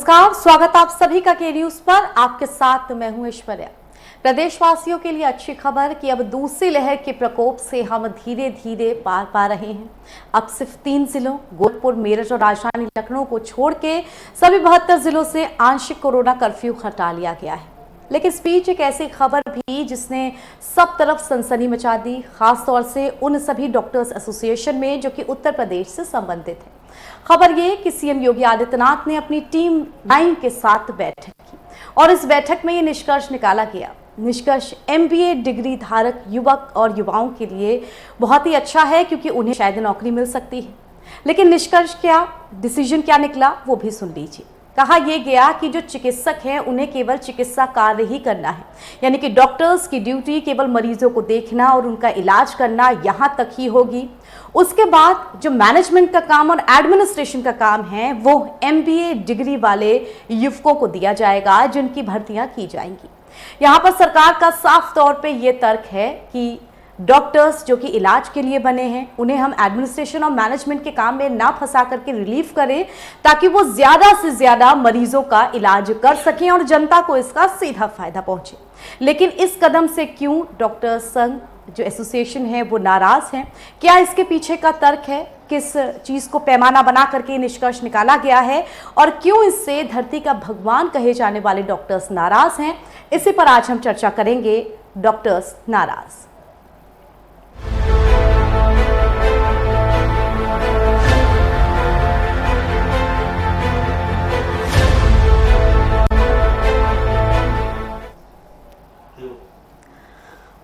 नमस्कार, स्वागत आप सभी का के न्यूज पर। आपके साथ मैं हूं ऐश्वर्या। प्रदेशवासियों के लिए अच्छी खबर कि अब दूसरी लहर के प्रकोप से हम धीरे धीरे पार पा रहे हैं। अब सिर्फ 3 जिलों गोरखपुर, मेरठ और राजधानी लखनऊ को छोड़ के सभी 72 जिलों से आंशिक कोरोना कर्फ्यू हटा लिया गया है। लेकिन इस बीच एक ऐसी खबर भी जिसने सब तरफ सनसनी मचा दी, खासतौर से उन सभी डॉक्टर्स एसोसिएशन में जो कि उत्तर प्रदेश से संबंधित है। खबर ये कि सीएम योगी आदित्यनाथ ने अपनी टीम 9 के साथ बैठक की और इस बैठक में ये निष्कर्ष निकाला गया। निष्कर्ष एमबीए डिग्री धारक युवक और युवाओं के लिए बहुत ही अच्छा है क्योंकि उन्हें शायद नौकरी मिल सकती है। लेकिन निष्कर्ष क्या, डिसीजन क्या निकला, वो भी सुन लीजिए। कहा यह गया कि जो चिकित्सक हैं उन्हें केवल चिकित्सा कार्य ही करना है, यानी कि डॉक्टर्स की ड्यूटी केवल मरीजों को देखना और उनका इलाज करना यहां तक ही होगी। उसके बाद जो मैनेजमेंट का काम और एडमिनिस्ट्रेशन का काम है वो एमबीए डिग्री वाले युवकों को दिया जाएगा, जिनकी भर्तियां की जाएंगी। यहां पर सरकार का साफ तौर पे ये तर्क है कि डॉक्टर्स जो कि इलाज के लिए बने हैं उन्हें हम एडमिनिस्ट्रेशन और मैनेजमेंट के काम में ना फंसा करके रिलीफ करें, ताकि वो ज्यादा से ज्यादा मरीजों का इलाज कर सकें और जनता को इसका सीधा फायदा पहुंचे। लेकिन इस कदम से क्यों डॉक्टर्स संघ जो एसोसिएशन है वो नाराज हैं? क्या इसके पीछे का तर्क है? किस चीज को पैमाना बना करके निष्कर्ष निकाला गया है और क्यों इससे धरती का भगवान कहे जाने वाले डॉक्टर्स नाराज हैं? इसी पर आज हम चर्चा करेंगे। डॉक्टर्स नाराज।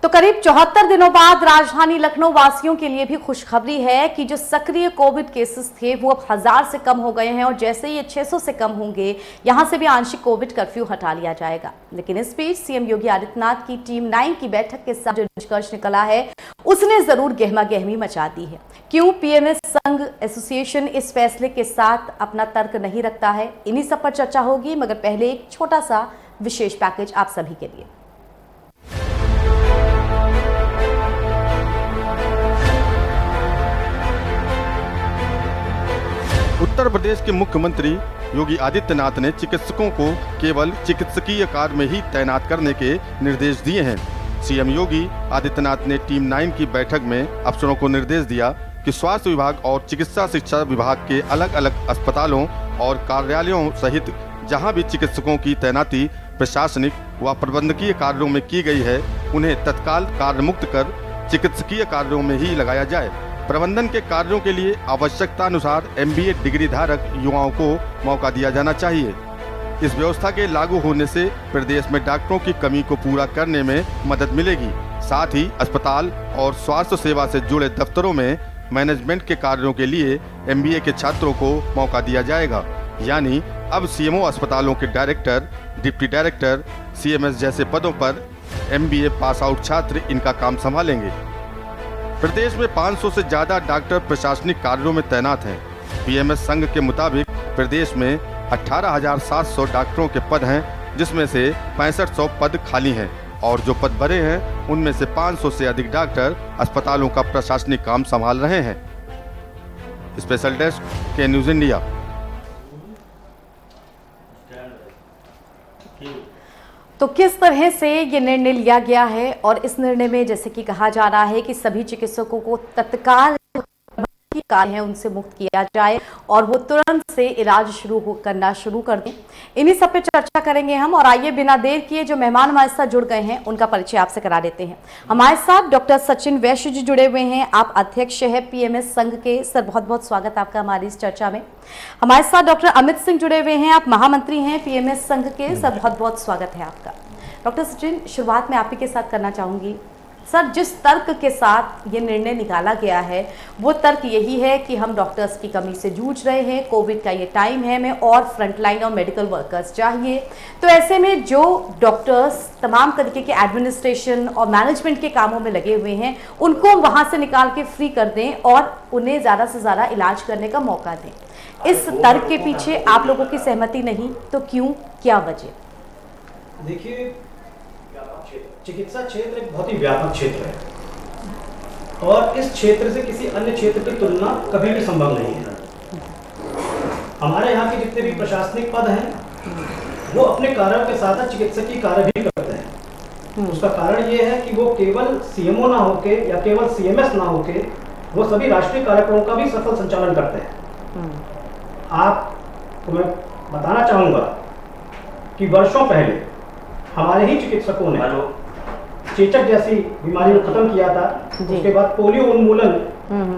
तो करीब 74 दिनों बाद राजधानी लखनऊ वासियों के लिए भी खुशखबरी है कि जो सक्रिय कोविड केसेस थे वो अब 1000 से कम हो गए हैं और जैसे ही ये 600 से कम होंगे यहां से भी आंशिक कोविड कर्फ्यू हटा लिया जाएगा। लेकिन इस बीच सीएम योगी आदित्यनाथ की टीम 9 की बैठक के साथ जो निष्कर्ष निकला है उसने जरूर गहमा गहमी मचा दी है। क्यों पीएमएस संघ एसोसिएशन इस फैसले के साथ अपना तर्क नहीं रखता है, इन्हीं सब पर चर्चा होगी। मगर पहले एक छोटा सा विशेष पैकेज आप सभी के लिए। उत्तर प्रदेश के मुख्यमंत्री योगी आदित्यनाथ ने चिकित्सकों को केवल चिकित्सकीय कार्य में ही तैनात करने के निर्देश दिए हैं। सीएम योगी आदित्यनाथ ने टीम 9 की बैठक में अफसरों को निर्देश दिया कि स्वास्थ्य विभाग और चिकित्सा शिक्षा विभाग के अलग अलग अस्पतालों और कार्यालयों सहित जहां भी चिकित्सकों की तैनाती प्रशासनिक व प्रबंधकीय कार्यों में की गई है उन्हें तत्काल कार्य मुक्त कर चिकित्सकीय कार्यों में ही लगाया जाए। प्रबंधन के कार्यों के लिए आवश्यकता अनुसार एमबीए डिग्री धारक युवाओं को मौका दिया जाना चाहिए। इस व्यवस्था के लागू होने से प्रदेश में डॉक्टरों की कमी को पूरा करने में मदद मिलेगी। साथ ही अस्पताल और स्वास्थ्य सेवा से जुड़े दफ्तरों में मैनेजमेंट के कार्यों के लिए एमबीए के छात्रों को मौका दिया जाएगा। यानी अब सीएमओ अस्पतालों के डायरेक्टर, डिप्टी डायरेक्टर, सीएमएस जैसे पदों पर एमबीए पास आउट छात्र इनका काम संभालेंगे। प्रदेश में 500 से ज्यादा डॉक्टर प्रशासनिक कार्यों में तैनात हैं। पीएमएस संघ के मुताबिक प्रदेश में 18,700 डॉक्टरों के पद हैं, जिसमें से 6500 पद खाली हैं और जो पद भरे हैं उनमें से 500 से अधिक डॉक्टर अस्पतालों का प्रशासनिक काम संभाल रहे हैं। स्पेशल डेस्क के न्यूज इंडिया। तो किस तरह से ये निर्णय लिया गया है और इस निर्णय में जैसे कि कहा जा रहा है कि सभी चिकित्सकों को तत्काल की कार्य है उनसे मुक्त किया जाए और वो तुरंत से इलाज करना शुरू कर दें। इन्हीं सब पे चर्चा करेंगे हम। और आइए बिना देर किए जो मेहमान हमारे साथ जुड़ गए हैं उनका परिचय आपसे करा देते हैं। हमारे साथ डॉक्टर सचिन वैश्य जी जुड़े हुए हैं, आप अध्यक्ष है पीएमएस संघ के। सर बहुत बहुत स्वागत आपका हमारी इस चर्चा में। हमारे साथ डॉक्टर अमित सिंह जुड़े हुए हैं, आप महामंत्री हैं पीएमएस संघ के। सर बहुत बहुत स्वागत है आपका। डॉक्टर सचिन, शुरुआत में आप ही के साथ करना चाहूंगी। सर, जिस तर्क के साथ ये निर्णय निकाला गया है वो तर्क यही है कि हम डॉक्टर्स की कमी से जूझ रहे हैं, कोविड का ये टाइम है, हमें और फ्रंटलाइन और मेडिकल वर्कर्स चाहिए। तो ऐसे में जो डॉक्टर्स तमाम तरीके के एडमिनिस्ट्रेशन और मैनेजमेंट के कामों में लगे हुए हैं उनको वहां से निकाल के फ्री कर दें और उन्हें ज़्यादा से ज़्यादा इलाज करने का मौका दें। इस तर्क के पीछे आप लोगों की सहमति नहीं तो क्यों, क्या वजह? देखिए, चिकित्सा क्षेत्र एक बहुत ही व्यापक क्षेत्र है और इस क्षेत्र से किसी अन्य क्षेत्र की तुलना कभी भी संभव नहीं है। हमारे यहाँ के जितने भी प्रशासनिक पद हैं वो अपने कार्यों के साथ चिकित्सकीय कार्य भी करते हैं। उसका कारण ये है कि वो केवल सीएमओ ना होके या केवल सीएमएस ना होके वो सभी राष्ट्रीय कार्यक्रमों का भी सफल संचालन करते हैं। आपको मैं बताना चाहूंगा कि वर्षों पहले हमारे ही चिकित्सकों ने चेचक जैसी बीमारी को खत्म किया था। उसके बाद पोलियो उन्मूलन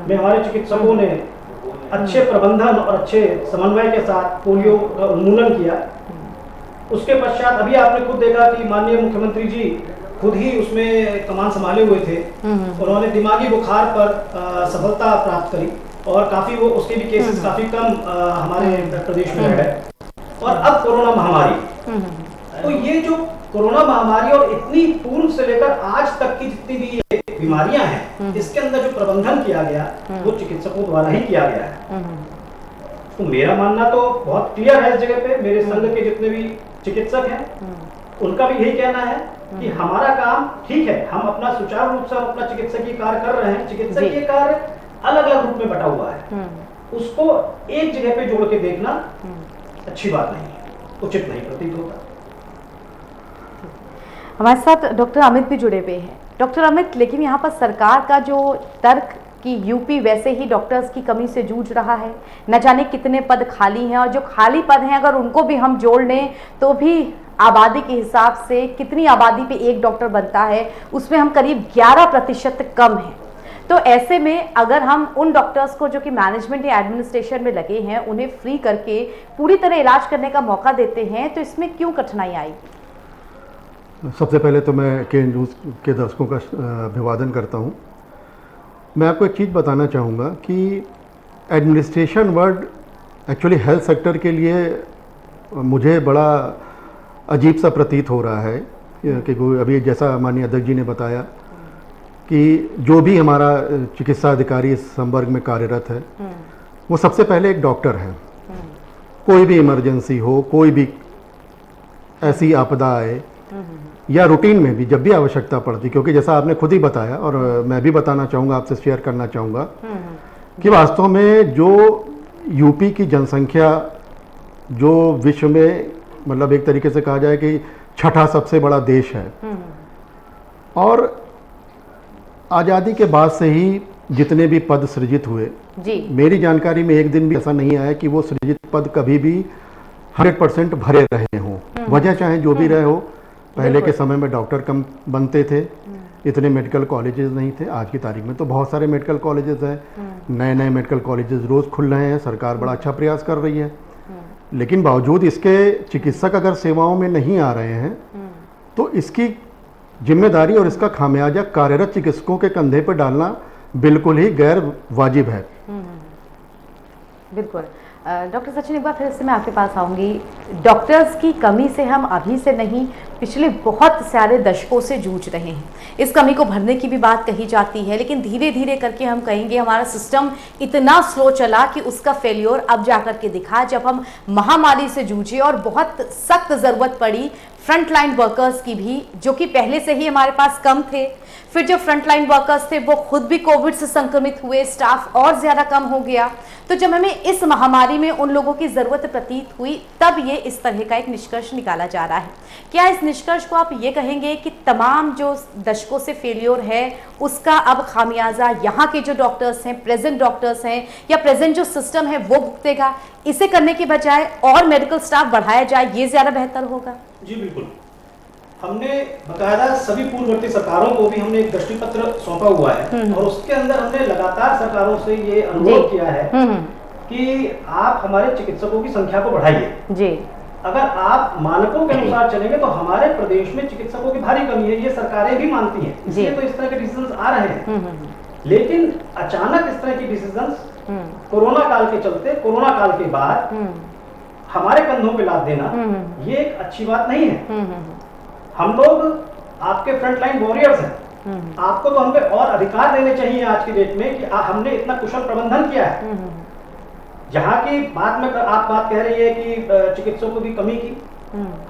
में हमारे चिकित्सकों ने अच्छे प्रबंधन और अच्छे समन्वय के साथ पोलियो का उन्मूलन किया। उसके पश्चात अभी आपने खुद देखा कि माननीय मुख्यमंत्री जी खुद ही उसमें कमान संभाले हुए थे। उन्होंने दिमागी बुखार पर सफलता प्राप्त करी और काफी वो उसके भी केसेस काफी कम हमारे प्रदेश में है। और अब कोरोना महामारी, तो ये जो कोरोना महामारी और इतनी पूर्व से लेकर आज तक की जितनी भी ये बीमारियां हैं, इसके अंदर जो प्रबंधन किया गया वो चिकित्सकों द्वारा ही किया गया है। तो मेरा मानना तो बहुत क्लियर है इस जगह पे। मेरे संघ के जितने भी चिकित्सक हैं उनका भी यही कहना है कि हमारा काम ठीक है, हम अपना सुचारू रूप से अपना चिकित्सकीय कार्य कर रहे हैं। चिकित्सकीय कार्य अलग अलग रूप में बटा हुआ है, उसको एक जगह पे जोड़ के देखना अच्छी बात नहीं है, उचित नहीं प्रतीत होता। हमारे साथ डॉक्टर अमित भी जुड़े हुए हैं। डॉक्टर अमित, लेकिन यहाँ पर सरकार का जो तर्क कि यूपी वैसे ही डॉक्टर्स की कमी से जूझ रहा है, न जाने कितने पद खाली हैं, और जो खाली पद हैं अगर उनको भी हम जोड़ लें तो भी आबादी के हिसाब से कितनी आबादी पे एक डॉक्टर बनता है, उसमें हम करीब 11% कम हैं। तो ऐसे में अगर हम उन डॉक्टर्स को जो कि मैनेजमेंट या एडमिनिस्ट्रेशन में लगे हैं उन्हें फ्री करके पूरी तरह इलाज करने का मौका देते हैं, तो इसमें क्यों कठिनाई आएगी? सबसे पहले तो मैं के न्यूज़ के दर्शकों का अभिवादन करता हूं। मैं आपको एक चीज़ बताना चाहूँगा कि administration word actually health sector के लिए मुझे बड़ा अजीब सा प्रतीत हो रहा है कि अभी जैसा माननीय अध्यक्ष जी ने बताया कि जो भी हमारा चिकित्सा अधिकारी इस संवर्ग में कार्यरत है वो सबसे पहले एक डॉक्टर है। कोई भी इमरजेंसी हो, कोई भी ऐसी आपदा आए या रूटीन में भी जब भी आवश्यकता पड़ती, क्योंकि जैसा आपने खुद ही बताया और मैं भी बताना चाहूँगा, आपसे शेयर करना चाहूँगा कि वास्तव में जो यूपी की जनसंख्या जो विश्व में मतलब एक तरीके से कहा जाए कि छठा सबसे बड़ा देश है, और आज़ादी के बाद से ही जितने भी पद सृजित हुए जी, मेरी जानकारी में एक दिन भी ऐसा नहीं आया कि वो सृजित पद कभी भी 100% भरे रहे हों। वजह चाहे जो भी रहे हो, पहले के समय में डॉक्टर कम बनते थे, इतने मेडिकल कॉलेजेस नहीं थे। आज की तारीख में तो बहुत सारे मेडिकल कॉलेजेस हैं, नए नए मेडिकल कॉलेजेस रोज़ खुल रहे हैं, सरकार बड़ा अच्छा प्रयास कर रही है। लेकिन बावजूद इसके चिकित्सक अगर सेवाओं में नहीं आ रहे हैं तो इसकी जिम्मेदारी और इसका खामियाजा कार्यरत चिकित्सकों के कंधे पर डालना बिल्कुल ही गैर वाजिब है। बिल्कुल। डॉक्टर सचिन, एक बार फिर से मैं आपके पास आऊँगी। डॉक्टर्स की कमी से हम अभी से नहीं, पिछले बहुत सारे दशकों से जूझ रहे हैं। इस कमी को भरने की भी बात कही जाती है, लेकिन धीरे धीरे करके हम कहेंगे हमारा सिस्टम इतना स्लो चला कि उसका फेल्योर अब जाकर के दिखा, जब हम महामारी से जूझे और बहुत सख्त ज़रूरत पड़ी फ्रंटलाइन वर्कर्स की भी, जो कि पहले से ही हमारे पास कम थे। फिर जो फ्रंटलाइन वर्कर्स थे वो खुद भी कोविड से संक्रमित हुए, स्टाफ और ज़्यादा कम हो गया। तो जब हमें इस महामारी में उन लोगों की ज़रूरत प्रतीत हुई, तब ये इस तरह का एक निष्कर्ष निकाला जा रहा है। क्या इस निष्कर्ष को आप ये कहेंगे कि तमाम जो दशकों से फेलियर है उसका अब खामियाजा यहाँ के जो डॉक्टर्स हैं, प्रेजेंट डॉक्टर्स हैं या प्रेजेंट जो सिस्टम है वो भुगतेगा? इसे करने के बजाय और मेडिकल स्टाफ बढ़ाया जाए, ये ज़्यादा बेहतर होगा? जी बिल्कुल। हमने बकायदा सभी पूर्ववर्ती सरकारों को भी हमने एक दृष्टि पत्र सौंपा हुआ है और उसके अंदर हमने लगातार सरकारों से ये अनुरोध किया है कि आप हमारे चिकित्सकों की संख्या को बढ़ाइए जी। अगर आप मानकों के अनुसार चलेंगे तो हमारे प्रदेश में चिकित्सकों की भारी कमी है, ये सरकारें भी मानती हैं, इसलिए तो इस तरह के डिसीजंस आ रहे हैं। लेकिन अचानक इस तरह की डिसीजंस कोरोना काल के चलते, कोरोना काल के बाद हमारे कंधों पे लाद देना ये एक अच्छी बात नहीं है। हम लोग आपके फ्रंटलाइन वॉरियर्स हैं, आपको तो हम पे और अधिकार देने चाहिए आज की डेट में कि हमने इतना कुशल प्रबंधन किया है। जहाँ की बात में आप बात कह रही है कि चिकित्सकों की कमी की,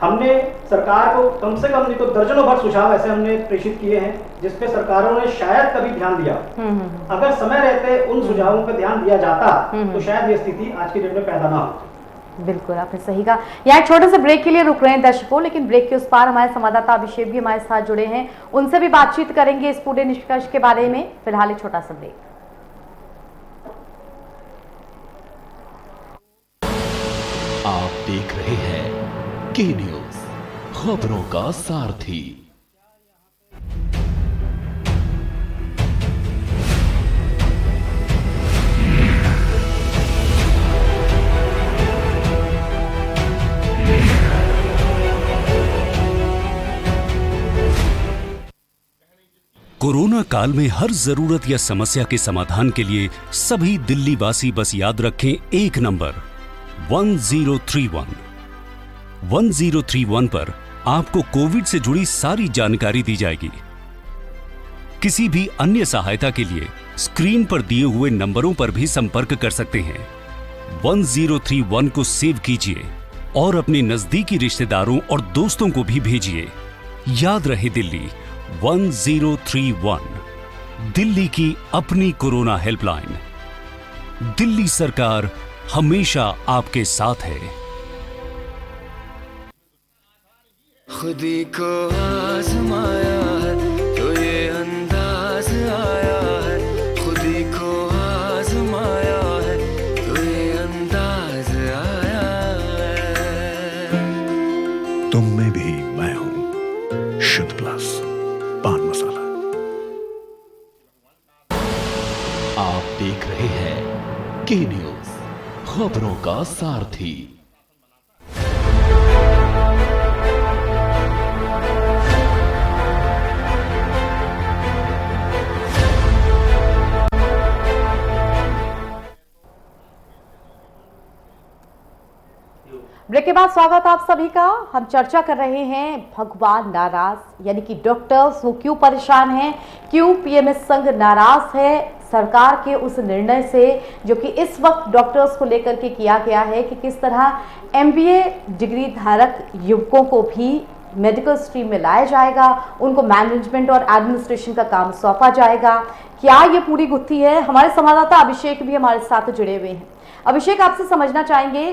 हमने सरकार को कम से कम नहीं तो दर्जनों भर सुझाव ऐसे हमने प्रेषित किए हैं जिसपे सरकारों ने शायद कभी ध्यान दिया। अगर समय रहते उन सुझावों पर ध्यान दिया जाता तो शायद ये स्थिति आज की डेट में पैदा ना होती। बिल्कुल, आपने सही कहा। यहाँ एक छोटे से ब्रेक के लिए रुक रहे हैं दर्शकों, लेकिन ब्रेक के उस पार हमारे संवाददाता अभिषेक भी हमारे साथ जुड़े हैं, उनसे भी बातचीत करेंगे इस पूरे निष्कर्ष के बारे में। फिलहाल एक छोटा सा ब्रेक। आप देख रहे हैं के न्यूज, खबरों का सारथी। कोरोना काल में हर जरूरत या समस्या के समाधान के लिए सभी दिल्ली वासी बस याद रखें एक नंबर 1031। 1031 पर आपको कोविड से जुड़ी सारी जानकारी दी जाएगी। किसी भी अन्य सहायता के लिए स्क्रीन पर दिए हुए नंबरों पर भी संपर्क कर सकते हैं। 1031 को सेव कीजिए और अपने नजदीकी रिश्तेदारों और दोस्तों को भी भेजिए। याद रहे दिल्ली 1031, दिल्ली की अपनी कोरोना हेल्पलाइन। दिल्ली सरकार हमेशा आपके साथ है। खुदी को आजमाया है तो ये अंदाज आया है, खुदी को आजमाया है तो ये अंदाज आया है। तुम में भी मैं हूं, शुद्ध प्लस पान मसाला। आप देख रहे हैं के न्यूज, खबरों का सारथी। ब्रेक के बाद स्वागत आप सभी का। हम चर्चा कर रहे हैं भगवान नाराज, यानी कि डॉक्टर्स वो क्यों परेशान हैं, क्यों पीएमएस संघ नाराज है सरकार के उस निर्णय से जो कि इस वक्त डॉक्टर्स को लेकर के किया गया है कि किस तरह एमबीए डिग्री धारक युवकों को भी मेडिकल स्ट्रीम में लाया जाएगा, उनको मैनेजमेंट और एडमिनिस्ट्रेशन का काम सौंपा जाएगा। क्या ये पूरी गुत्थी है? हमारे संवाददाता अभिषेक भी हमारे साथ जुड़े हुए हैं। अभिषेक, आपसे समझना चाहेंगे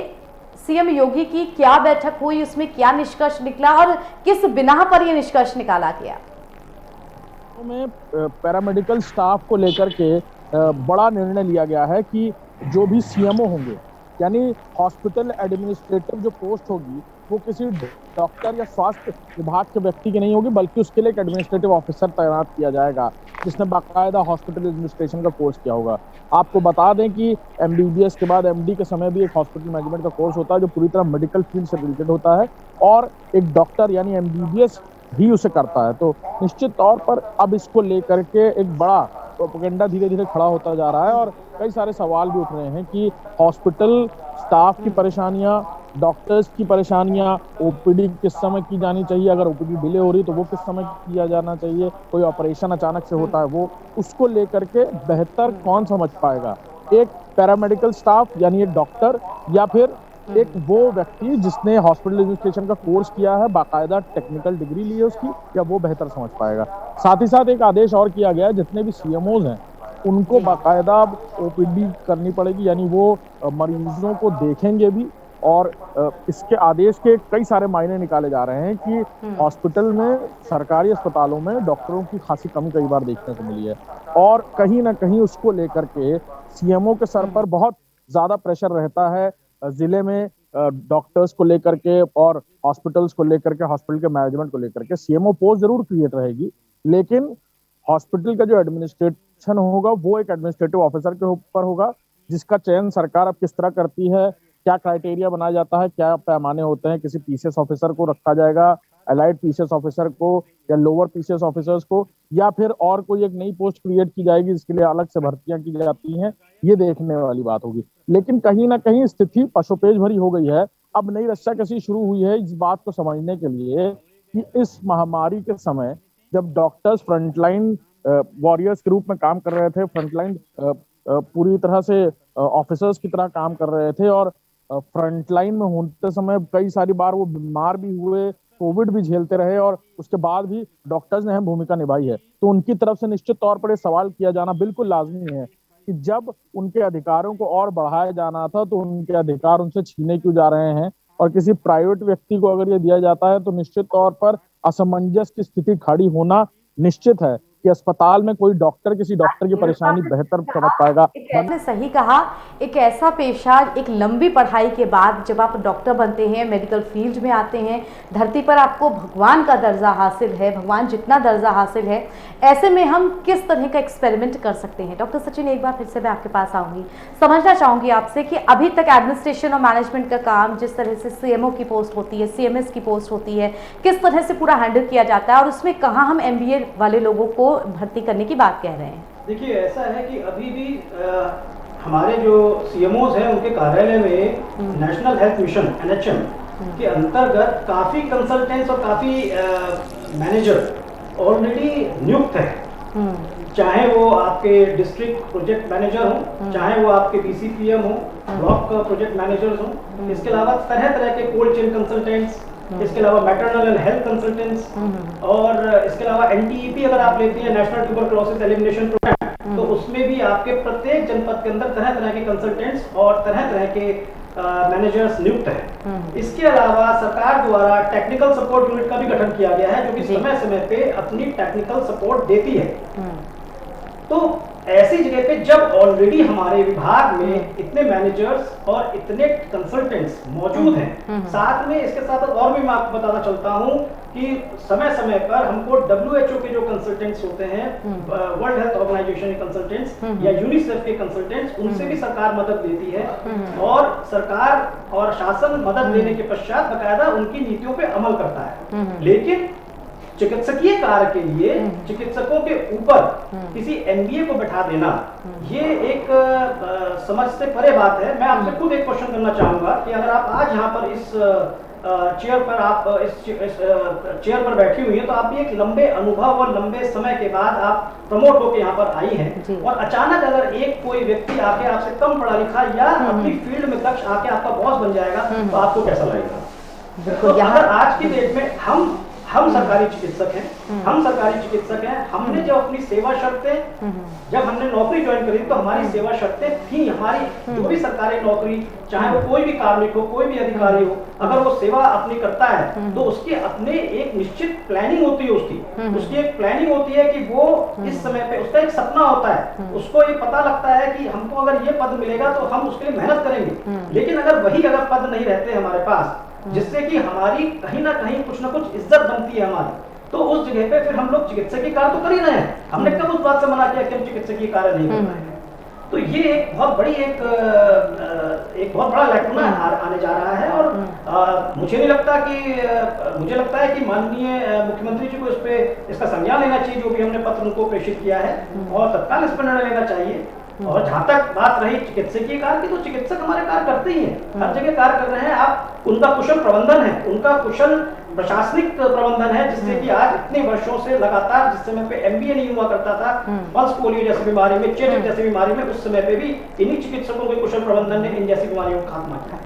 सीएम योगी की क्या बैठक हुई, उसमें क्या निष्कर्ष निकला और किस बिना पर यह निष्कर्ष निकाला गया? में पैरामेडिकल स्टाफ को लेकर के बड़ा निर्णय लिया गया है कि जो भी सीएमओ होंगे, यानी हॉस्पिटल एडमिनिस्ट्रेटिव जो पोस्ट होगी वो किसी डॉक्टर या स्वास्थ्य विभाग के व्यक्ति की नहीं होगी, बल्कि उसके लिए एक एडमिनिस्ट्रेटिव ऑफिसर तैनात किया जाएगा जिसने बाकायदा हॉस्पिटल एडमिनिस्ट्रेशन का कोर्स किया होगा। आपको बता दें कि एमबीबीएस के बाद एमडी के समय भी एक हॉस्पिटल मैनेजमेंट का कोर्स होता है जो पूरी तरह मेडिकल फील्ड से रिलेटेड होता है, और एक डॉक्टर यानी एमबीबीएस भी उसे करता है। तो निश्चित तौर पर अब इसको लेकर के एक बड़ा प्रोपेगेंडा धीरे धीरे खड़ा होता जा रहा है और कई सारे सवाल भी उठ रहे हैं कि हॉस्पिटल स्टाफ की परेशानियां, डॉक्टर्स की परेशानियां, ओपीडी किस समय की जानी चाहिए, अगर ओपीडी डिले हो रही तो वो किस समय किया जाना चाहिए, कोई ऑपरेशन अचानक से होता है वो, उसको लेकर के बेहतर कौन समझ पाएगा, एक पैरामेडिकल स्टाफ यानी एक डॉक्टर या फिर एक वो व्यक्ति जिसने हॉस्पिटल एडमिनिस्ट्रेशन का कोर्स किया है, बाकायदा टेक्निकल डिग्री ली है उसकी, या वो बेहतर समझ पाएगा। साथ ही साथ एक आदेश और किया गया है, जितने भी सीएमओज हैं उनको बाकायदा ओपीडी करनी पड़ेगी, यानी वो मरीजों को देखेंगे भी, और इसके आदेश के कई सारे मायने निकाले जा रहे हैं कि हॉस्पिटल में, सरकारी अस्पतालों में डॉक्टरों की खासी कमी कई बार देखने को मिली है, और कहीं ना कहीं उसको लेकर के सीएमओ के सर पर बहुत ज्यादा प्रेशर रहता है जिले में डॉक्टर्स को लेकर के और हॉस्पिटल्स को लेकर के, हॉस्पिटल के मैनेजमेंट को लेकर के। सीएमओ पोस्ट जरूर क्रिएट रहेगी, लेकिन हॉस्पिटल का जो एडमिनिस्ट्रेशन होगा वो एक एडमिनिस्ट्रेटिव ऑफिसर के ऊपर होगा, जिसका चयन सरकार अब किस तरह करती है, क्या क्राइटेरिया बनाया जाता है, क्या पैमाने होते हैं, किसी पीसीएस ऑफिसर को रखा जाएगा, एलाइड पीसीएस ऑफिसर को या लोअर पीसीएस ऑफिसर्स को, या फिर और कोई एक नई पोस्ट क्रिएट की जाएगी जिसके लिए अलग से भर्तियां की जाती हैं, ये देखने वाली बात होगी। लेकिन कहीं ना कहीं स्थिति पशुपेश भरी हो गई है। अब नई रस्साकसी शुरू हुई है इस बात को समझने के लिए कि इस महामारी के समय जब डॉक्टर्स फ्रंटलाइन वॉरियर्स के रूप में काम कर रहे थे, फ्रंटलाइन पूरी तरह से ऑफिसर्स की तरह काम कर रहे थे, और फ्रंटलाइन में होते समय कई सारी बार वो बीमार भी हुए, कोविड भी झेलते रहे, और उसके बाद भी डॉक्टर्स ने अहम भूमिका निभाई है। तो उनकी तरफ से निश्चित तौर पर सवाल किया जाना बिल्कुल लाजमी है कि जब उनके अधिकारों को और बढ़ाया जाना था तो उनके अधिकार उनसे छीने क्यों जा रहे हैं। और किसी प्राइवेट व्यक्ति को अगर ये दिया जाता है तो निश्चित तौर पर असमंजस की स्थिति खड़ी होना निश्चित है कि अस्पताल में कोई डॉक्टर किसी डॉक्टर की परेशानी बेहतर समझ पाएगा। आपने सही कहा, एक ऐसा पेशा, एक लंबी पढ़ाई के बाद जब आप डॉक्टर बनते हैं, मेडिकल फील्ड में आते हैं, धरती पर आपको भगवान का दर्जा हासिल है, भगवान जितना दर्जा हासिल है, ऐसे में हम किस तरह का एक्सपेरिमेंट कर सकते हैं। डॉक्टर सचिन, एक बार फिर से मैं आपके पास आऊँगी, समझना चाहूँगी आपसे कि अभी तक एडमिनिस्ट्रेशन और मैनेजमेंट का काम जिस तरह से CMO की पोस्ट होती है, CMS की पोस्ट होती है, किस तरह से पूरा हैंडल किया जाता है और उसमें कहाँ हम MBA वाले लोगों को भर्ती करने की बात कह रहे हैं। देखिए, ऐसा है कि अभी भी हमारे जो CMOs हैं उनके कार्यालय में नेशनल हेल्थ मिशन NHM के अंतर्गत काफ़ी कंसल्टेंट्स और काफ़ी मैनेजर ऑलरेडी नियुक्त है। चाहे वो आपके डिस्ट्रिक्ट प्रोजेक्ट मैनेजर हों, चाहे वो आपके BCPM हो, ब्लॉक प्रोजेक्ट मैनेजर्स हों, इसके अलावा तरह तरह के कोल्ड चेन कंसल्टेंट्स, इसके अलावा मैटरनल एंड हेल्थ कंसल्टेंट्स, और इसके अलावा NTEP अगर आप लेती हैं, नेशनल ट्यूबरकुलोसिस एलिमिनेशन प्रोग्राम, तो उसमें भी आपके प्रत्येक जनपद के अंदर तरह तरह के कंसल्टेंट्स और तरह तरह के मैनेजर्स नियुक्त हैं। इसके अलावा सरकार द्वारा टेक्निकल सपोर्ट यूनिट का भी गठन किया गया है, जो कि समय समय पे अपनी टेक्निकल सपोर्ट देती है। तो ऐसी जगह पे जब ऑलरेडी हमारे विभाग में इतने मैनेजर्स और इतने कंसल्टेंट्स मौजूद हैं, साथ में इसके साथ और भी मैं आपको बताना चाहता हूं कि समय समय पर हमको WHO के जो कंसल्टेंट्स होते हैं, वर्ल्ड हेल्थ ऑर्गेनाइजेशन के कंसल्टेंट्स या यूनिसेफ के कंसल्टेंट्स, उनसे भी सरकार मदद देती है और सरकार और शासन मदद देने के पश्चात बकायदा उनकी नीतियों पे अमल करता है। लेकिन चिकित्सकीय कार्य के लिए चिकित्सकों के ऊपर किसी MBA को बैठा देना, ये एक समझ से परे बात है। मैं आपसे खुद एक क्वेश्चन करना चाहूंगा कि अगर आप आज यहाँ पर इस चेयर पर चेयर पर बैठी हुई हैं, तो आप भी एक लंबे अनुभव और लंबे समय के बाद आप प्रमोट होकर यहाँ पर आई हैं, और अचानक अगर एक कोई व्यक्ति आके आपसे कम पढ़ा लिखा या अपनी फील्ड में दक्ष आके आपका बॉस बन जाएगा, तो आपको कैसा लगेगा? तो अगर आज की डेट में हम सरकारी चिकित्सक हैं, हमने जब अपनी सेवा शर्तें, जब हमने नौकरी ज्वाइन करी तो हमारी सेवा शर्तें थी, हमारी जो भी सरकारी नौकरी, चाहे वो कोई भी कार्मिक हो, कोई भी अधिकारी हो, अगर वो सेवा अपनी करता है तो उसकी अपने एक निश्चित प्लानिंग होती है, उसकी एक प्लानिंग होती है कि वो इस समय पे, उसका एक सपना होता है, उसको ये पता लगता है कि हमको अगर ये पद मिलेगा तो हम उसके लिए मेहनत करेंगे। लेकिन अगर पद नहीं रहते हमारे पास, जिससे कि हमारी कहीं ना कहीं कुछ ना कुछ इज्जत बनती है हमारी, तो उस जगह पे फिर हम लोग चिकित्सकीय कार्य तो कर ही रहे हैं। हमने कब उस बात से मना किया कि हम चिकित्सकीय कार्य नहीं कर रहे हैं? तो ये एक बहुत बड़ी एक बहुत बड़ा लैकुना आने जा रहा है, और मुझे लगता है कि माननीय मुख्यमंत्री जी को इस पे इसका संज्ञान लेना चाहिए, जो भी हमने पत्र उनको प्रेषित किया है, और तत्काल इस पर निर्णय लेना चाहिए। और जहाँ तक बात रही चिकित्सकीय कार्य की, तो चिकित्सक हमारे कार्य करते ही हैं, हर जगह कार्य कर रहे हैं। आप उनका कुशल प्रबंधन है, उनका कुशल प्रशासनिक प्रबंधन है, जिससे कि आज इतने वर्षों से लगातार, जिस समय पे MBA नहीं हुआ करता था, पल्स पोलियो जैसी बीमारी में, चेचक जैसी बीमारी में, उस समय पे भी इन्हीं चिकित्सकों के कुशल प्रबंधन ने इन जैसी बीमारियों का खात्मा किया।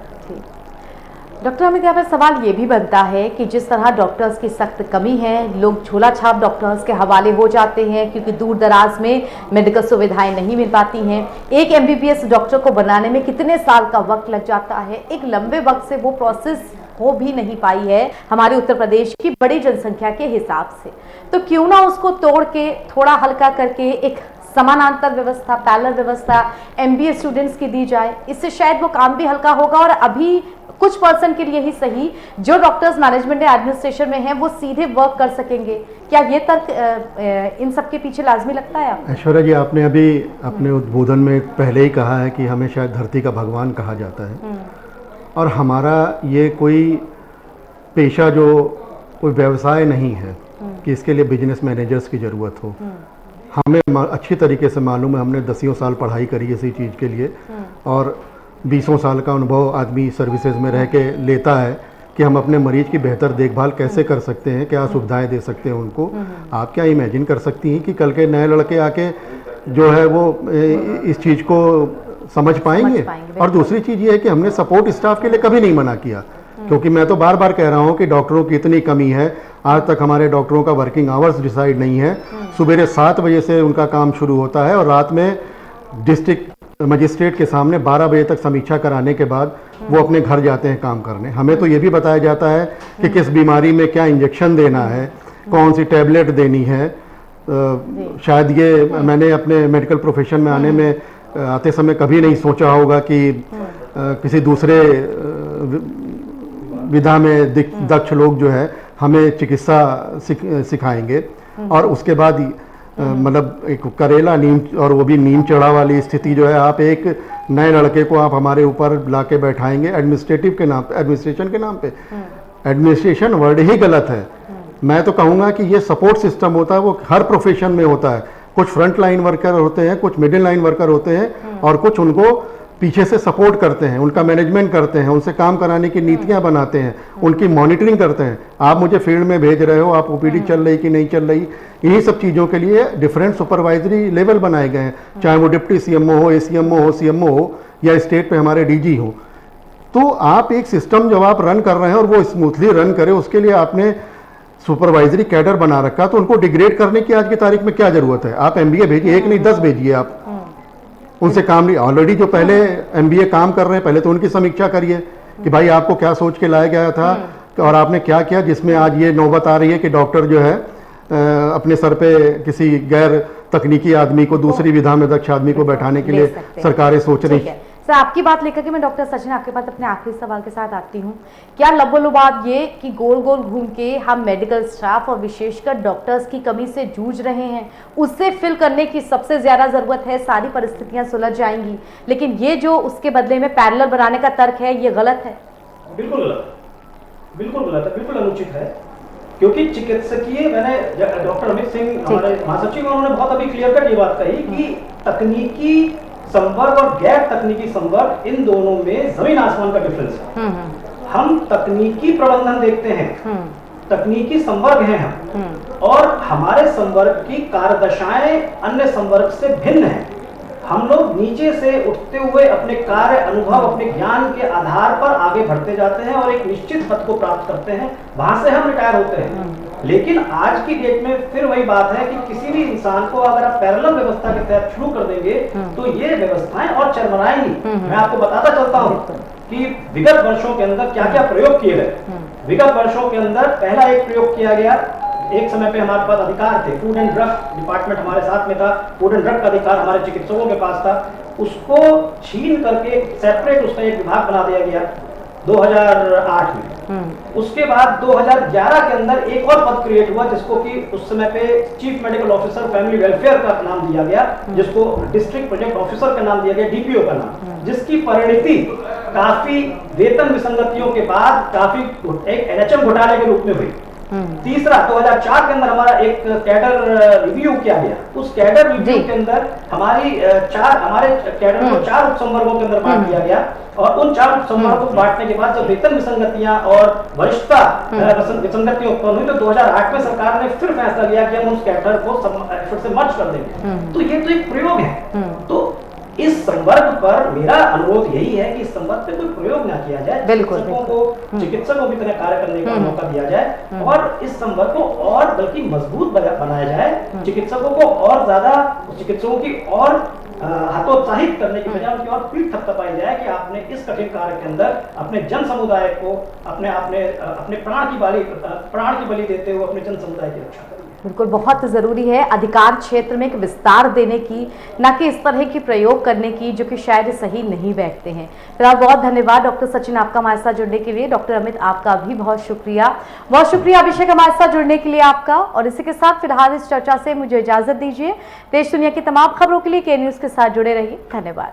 डॉक्टर अमित, यहाँ पर सवाल ये भी बनता है कि जिस तरह डॉक्टर्स की सख्त कमी है, लोग झोला छाप डॉक्टर्स के हवाले हो जाते हैं क्योंकि दूर दराज में मेडिकल सुविधाएं नहीं मिल पाती हैं। एक MBBS डॉक्टर को बनाने में कितने साल का वक्त लग जाता है, एक लंबे वक्त से वो प्रोसेस हो भी नहीं पाई है हमारे उत्तर प्रदेश की बड़ी जनसंख्या के हिसाब से। तो क्यों ना उसको तोड़ के, थोड़ा हल्का करके एक समानांतर व्यवस्था, पैरेलल व्यवस्था MBA स्टूडेंट्स की दी जाए, इससे शायद वो काम भी हल्का होगा, और अभी कुछ पर्सन के लिए ही सही जो डॉक्टर्स मैनेजमेंट या एडमिनिस्ट्रेशन में हैं वो सीधे वर्क कर सकेंगे। क्या ये तर्क इन सब के पीछे लाजमी लगता है आपको? ऐश्वर्या जी, आपने अभी अपने उद्बोधन में पहले ही कहा है कि हमें शायद धरती का भगवान कहा जाता है, और हमारा ये कोई पेशा, जो कोई व्यवसाय नहीं है कि इसके लिए बिजनेस मैनेजर्स की ज़रूरत हो। हमें अच्छी तरीके से मालूम है, हमने 10 साल पढ़ाई करी इसी चीज़ के लिए, और 20 साल का अनुभव आदमी सर्विसेज में रह के लेता है कि हम अपने मरीज की बेहतर देखभाल कैसे कर सकते हैं, क्या सुविधाएं दे सकते हैं उनको। आप क्या इमेजिन कर सकती हैं कि कल के नए लड़के आके जो है वो इस चीज़ को समझ पाएंगे? और दूसरी चीज़ ये है कि हमने सपोर्ट स्टाफ के लिए कभी नहीं मना किया, क्योंकि मैं तो बार बार कह रहा हूँ कि डॉक्टरों की इतनी कमी है। आज तक हमारे डॉक्टरों का वर्किंग आवर्स डिसाइड नहीं है। सुबह 7 बजे से उनका काम शुरू होता है और रात में डिस्ट्रिक्ट मजिस्ट्रेट के सामने 12 बजे तक समीक्षा कराने के बाद वो अपने घर जाते हैं काम करने। हमें तो ये भी बताया जाता है कि किस बीमारी में क्या इंजेक्शन देना है, कौन सी टैबलेट देनी है। शायद ये मैंने अपने मेडिकल प्रोफेशन में आने में आते समय कभी नहीं सोचा होगा कि किसी दूसरे विधा में दक्ष लोग जो है हमें चिकित्सा सिखाएंगे। और उसके बाद मतलब एक करेला नीम, और वो भी नीम चढ़ा वाली स्थिति जो है, आप एक नए लड़के को आप हमारे ऊपर ला के बैठाएंगे एडमिनिस्ट्रेशन के नाम पे। एडमिनिस्ट्रेशन वर्ड ही गलत है। मैं तो कहूँगा कि ये सपोर्ट सिस्टम होता है, वो हर प्रोफेशन में होता है। कुछ फ्रंट लाइन वर्कर होते हैं, कुछ मिडिल लाइन वर्कर होते हैं, और कुछ उनको पीछे से सपोर्ट करते हैं, उनका मैनेजमेंट करते हैं, उनसे काम कराने की नीतियां बनाते हैं, उनकी मॉनिटरिंग करते हैं। आप मुझे फील्ड में भेज रहे हो, आप ओपीडी चल रही कि नहीं चल रही, इन्हीं सब चीज़ों के लिए डिफरेंट सुपरवाइजरी लेवल बनाए गए हैं, चाहे वो डिप्टी सीएमओ हो, एसीएमओ हो, सीएमओ हो, या स्टेट पे हमारे डीजी हो। तो आप एक सिस्टम जब आप रन कर रहे हैं और वो स्मूथली रन करे, उसके लिए आपने सुपरवाइजरी कैडर बना रखा, तो उनको डिग्रेड करने की आज की तारीख में क्या जरूरत है? आप एमबीए भेजिए, एक नहीं 10 भेजिए, आप उनसे काम नहीं। ऑलरेडी जो पहले एमबीए काम कर रहे हैं, पहले तो उनकी समीक्षा करिए कि भाई आपको क्या सोच के लाया गया था और आपने क्या किया, जिसमें आज ये नौबत आ रही है कि डॉक्टर जो है अपने सर पे किसी गैर तकनीकी आदमी को, दूसरी विधा में दक्ष आदमी को बैठाने के लिए सरकारें सोच रही है। सर, आपकी बात लेकर के मैं डॉक्टर सचिन आपके पास अपने आखिरी सवाल के साथ आती हूँ। क्या लबोलुबाद ये कि गोल गोल घूम के हम मेडिकल स्टाफ और विशेषकर डॉक्टर्स की कमी से जूझ रहे हैं, उससे फिल करने की सबसे ज्यादा जरूरत है, सारी परिस्थितियां सुलझ जाएंगी, लेकिन ये जो उसके बदले में पैरेलल बनाने का तर्क है, ये गलत है? बिल्कुल गलत, बिल्कुल गलत है, बिल्कुल अनुचित है। क्योंकि चिकित्सकीय, मैंने डॉक्टर अमित सिंह हमारे महासचिव, उन्होंने बहुत अभी क्लियर कट ये बात कही कि तकनीकी संवर्ग और गैर तकनीकी संवर्ग, इन दोनों में जमीन आसमान का डिफरेंस है। हम तकनीकी प्रबंधन देखते हैं, तकनीकी संवर्ग हैं हम, और हमारे संवर्ग की कार्यदशाएं अन्य संवर्ग से भिन्न है। हम लोग नीचे से उठते हुए अपने कार्य अनुभव, अपने ज्ञान के आधार पर आगे बढ़ते जाते हैं और एक निश्चित पद को प्राप्त करते हैं, वहां से हम रिटायर होते हैं। लेकिन आज की डेट में फिर वही बात है कि किसी भी इंसान को अगर आप पैरेलल व्यवस्था के तहत शुरू कर देंगे तो ये व्यवस्थाएं और चरमराएंगी। मैं आपको बताता चलता हूँ कि विगत वर्षों के अंदर क्या क्या प्रयोग किए गए। विगत वर्षों के अंदर पहला एक प्रयोग किया गया, एक समय पे हमारे पास अधिकार थे, फूड एंड ड्रग डिपार्टमेंट हमारे साथ में था, फूड एंड ड्रग का अधिकार हमारे चिकित्सकों के पास था, उसको छीन करके सेपरेट उसका एक विभाग बना दिया गया 2008 में। उसके बाद 2011 के अंदर एक और पद क्रिएट हुआ, जिसको कि उस समय पे chief medical officer family welfare का नाम दिया गया, जिसको डिस्ट्रिक्ट प्रोजेक्ट ऑफिसर का नाम दिया गया, डीपीओ का नाम, जिसकी परिणति काफी वेतन विसंगतियों के बाद काफी एक एनएचएम घोटाले के रूप में हुई। तीसरा 2004 के अंदर हमारा एक कैडर रिव्यू किया गया। उस कैडर रिव्यू के अंदर हमारे कैडर को 4 उपसंवर्गों के अंदर बांट दिया गया, और उन 4 उपसंवर्गों को बांटने के बाद जब वेतन विसंगतियां और वरिष्ठता विसंगतियां उत्पन्न हुई तो 2008 में सरकार ने फिर फैसला लिया कि हम उस कैडर को फिर से मर्ज कर देंगे। तो ये तो एक प्रयोग है। तो इस संवर्ग पर मेरा अनुरोध यही है कि इस संवर्ग पे कोई प्रयोग ना किया जाए, चिकित्सकों की तरह कार्य करने का मौका दिया जाए, और इस संवर्ग को और बल्कि मजबूत बनाया जाए। चिकित्सकों को और ज्यादा, चिकित्सकों की और हतोत्साहित करने की बजाय उनकी और पीठ थपथपाई जाए कि आपने इस कठिन कार्य के अंदर अपने जन समुदाय को अपने प्राण की बलि देते हुए अपने जन समुदाय की रक्षा करें। बिल्कुल, बहुत ज़रूरी है अधिकार क्षेत्र में एक विस्तार देने की, ना कि इस तरह की प्रयोग करने की जो कि शायद सही नहीं बैठते हैं। फिलहाल बहुत धन्यवाद डॉक्टर सचिन आपका हमारे साथ जुड़ने के लिए। डॉक्टर अमित आपका भी बहुत शुक्रिया अभिषेक हमारे साथ जुड़ने के लिए आपका। और इसी के साथ फिलहाल इस चर्चा से मुझे इजाजत दीजिए। देश दुनिया की तमाम खबरों के लिए के न्यूज़ के साथ जुड़े रहिए। धन्यवाद।